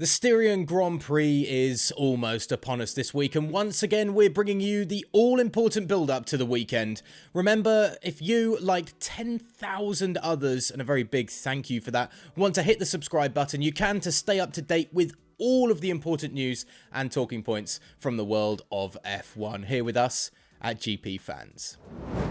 The Styrian Grand Prix is almost upon us this week, and once again we're bringing you the all-important build-up to the weekend. Remember, if you, like 10,000 others, and a very big thank you for that, want to hit the subscribe button, you can to stay up to date with all of the important news and talking points from the world of F1 here with us at GPFans.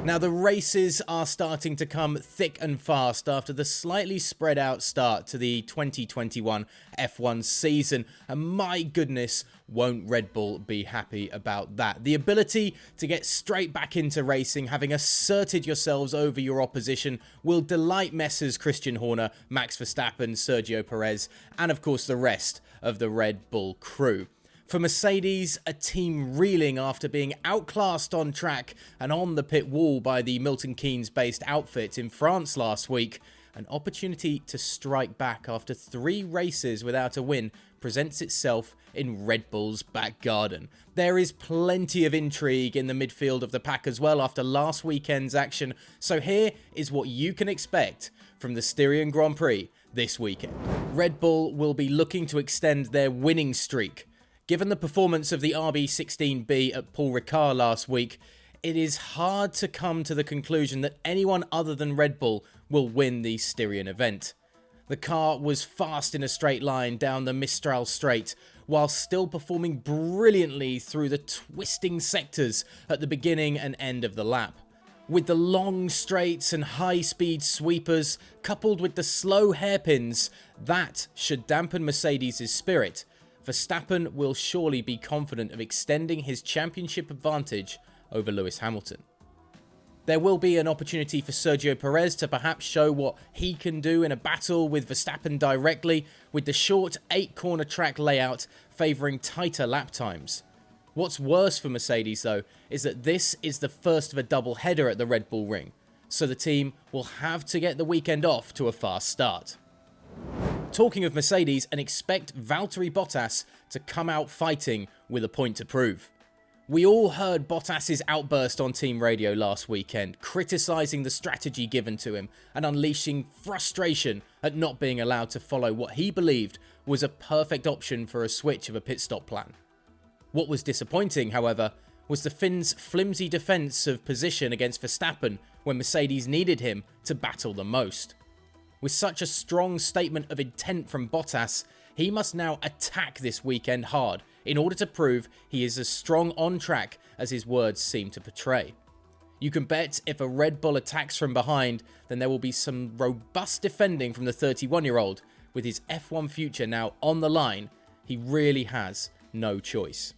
Now, the races are starting to come thick and fast after the slightly spread out start to the 2021 F1 season, and my goodness, won't Red Bull be happy about that. The ability to get straight back into racing, having asserted yourselves over your opposition, will delight Messrs Christian Horner, Max Verstappen, Sergio Perez, and of course the rest of the Red Bull crew. For Mercedes, a team reeling after being outclassed on track and on the pit wall by the Milton Keynes-based outfit in France last week, an opportunity to strike back after 3 races without a win presents itself in Red Bull's back garden. There is plenty of intrigue in the midfield of the pack as well after last weekend's action, so here is what you can expect from the Styrian Grand Prix this weekend. Red Bull will be looking to extend their winning streak. Given the performance of the RB16B at Paul Ricard last week, it is hard to come to the conclusion that anyone other than Red Bull will win the Styrian event. The car was fast in a straight line down the Mistral Straight, while still performing brilliantly through the twisting sectors at the beginning and end of the lap. With the long straights and high-speed sweepers, coupled with the slow hairpins, that should dampen Mercedes' spirit. Verstappen will surely be confident of extending his championship advantage over Lewis Hamilton. There will be an opportunity for Sergio Perez to perhaps show what he can do in a battle with Verstappen directly, with the short 8-corner track layout favouring tighter lap times. What's worse for Mercedes though is that this is the first of a double header at the Red Bull Ring, so the team will have to get the weekend off to a fast start. Talking of Mercedes, and expect Valtteri Bottas to come out fighting with a point to prove. We all heard Bottas' outburst on team radio last weekend, criticising the strategy given to him and unleashing frustration at not being allowed to follow what he believed was a perfect option for a switch of a pit stop plan. What was disappointing, however, was the Finn's flimsy defence of position against Verstappen when Mercedes needed him to battle the most. With such a strong statement of intent from Bottas, he must now attack this weekend hard in order to prove he is as strong on track as his words seem to portray. You can bet if a Red Bull attacks from behind, then there will be some robust defending from the 31-year-old. With his F1 future now on the line, he really has no choice.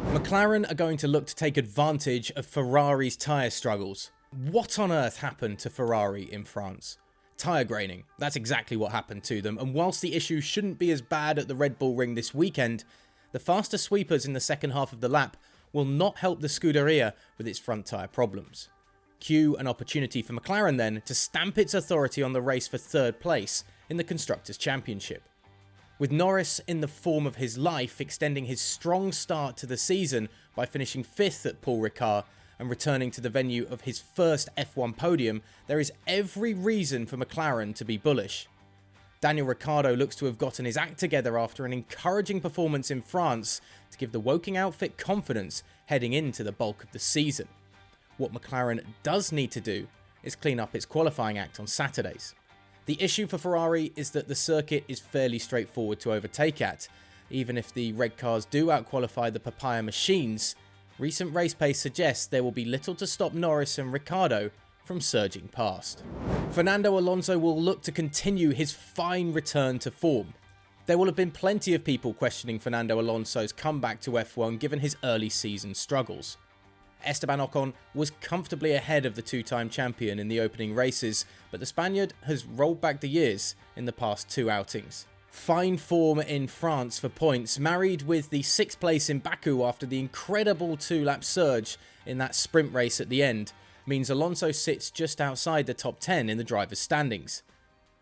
McLaren are going to look to take advantage of Ferrari's tyre struggles. What on earth happened to Ferrari in France? Tyre graining, that's exactly what happened to them, and whilst the issue shouldn't be as bad at the Red Bull Ring this weekend, the faster sweepers in the second half of the lap will not help the Scuderia with its front tyre problems. Cue an opportunity for McLaren then to stamp its authority on the race for 3rd place in the Constructors' Championship. With Norris in the form of his life extending his strong start to the season by finishing 5th at Paul Ricard and returning to the venue of his first F1 podium, there is every reason for McLaren to be bullish. Daniel Ricciardo looks to have gotten his act together after an encouraging performance in France to give the Woking outfit confidence heading into the bulk of the season. What McLaren does need to do is clean up its qualifying act on Saturdays. The issue for Ferrari is that the circuit is fairly straightforward to overtake at. Even if the red cars do outqualify the Papaya machines, recent race pace suggests there will be little to stop Norris and Ricciardo from surging past. Fernando Alonso will look to continue his fine return to form. There will have been plenty of people questioning Fernando Alonso's comeback to F1 given his early season struggles. Esteban Ocon was comfortably ahead of the 2-time champion in the opening races, but the Spaniard has rolled back the years in the past 2 outings. Fine form in France for points, married with the 6th place in Baku after the incredible 2-lap surge in that sprint race at the end, means Alonso sits just outside the top 10 in the drivers' standings.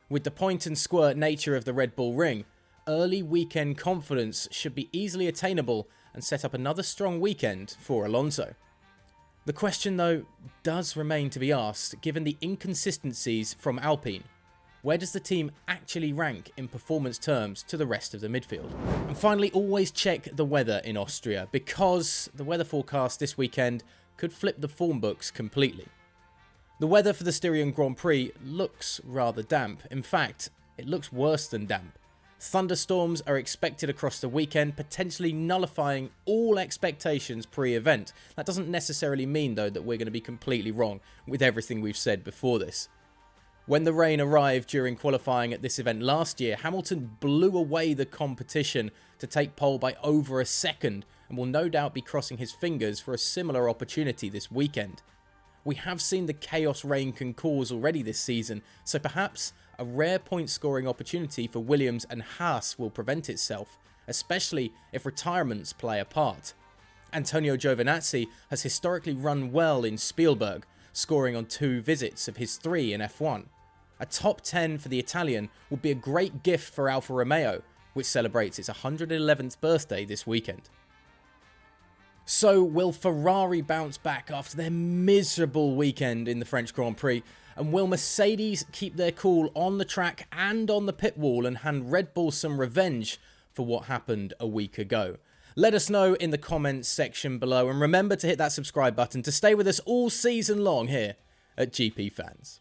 With the point and squirt nature of the Red Bull Ring, early weekend confidence should be easily attainable and set up another strong weekend for Alonso. The question though does remain to be asked given the inconsistencies from Alpine. Where does the team actually rank in performance terms to the rest of the midfield? And finally, always check the weather in Austria, because the weather forecast this weekend could flip the form books completely. The weather for the Styrian Grand Prix looks rather damp. In fact, it looks worse than damp. Thunderstorms are expected across the weekend, potentially nullifying all expectations pre-event. That doesn't necessarily mean, though, that we're going to be completely wrong with everything we've said before this. When the rain arrived during qualifying at this event last year, Hamilton blew away the competition to take pole by over a second, and will no doubt be crossing his fingers for a similar opportunity this weekend. We have seen the chaos rain can cause already this season, so perhaps a rare point scoring opportunity for Williams and Haas will prevent itself, especially if retirements play a part. Antonio Giovinazzi has historically run well in Spielberg, scoring on 2 visits of his 3 in F1. A top 10 for the Italian would be a great gift for Alfa Romeo, which celebrates its 111th birthday this weekend. So, will Ferrari bounce back after their miserable weekend in the French Grand Prix? And will Mercedes keep their cool on the track and on the pit wall and hand Red Bull some revenge for what happened a week ago? Let us know in the comments section below, and remember to hit that subscribe button to stay with us all season long here at GPFans.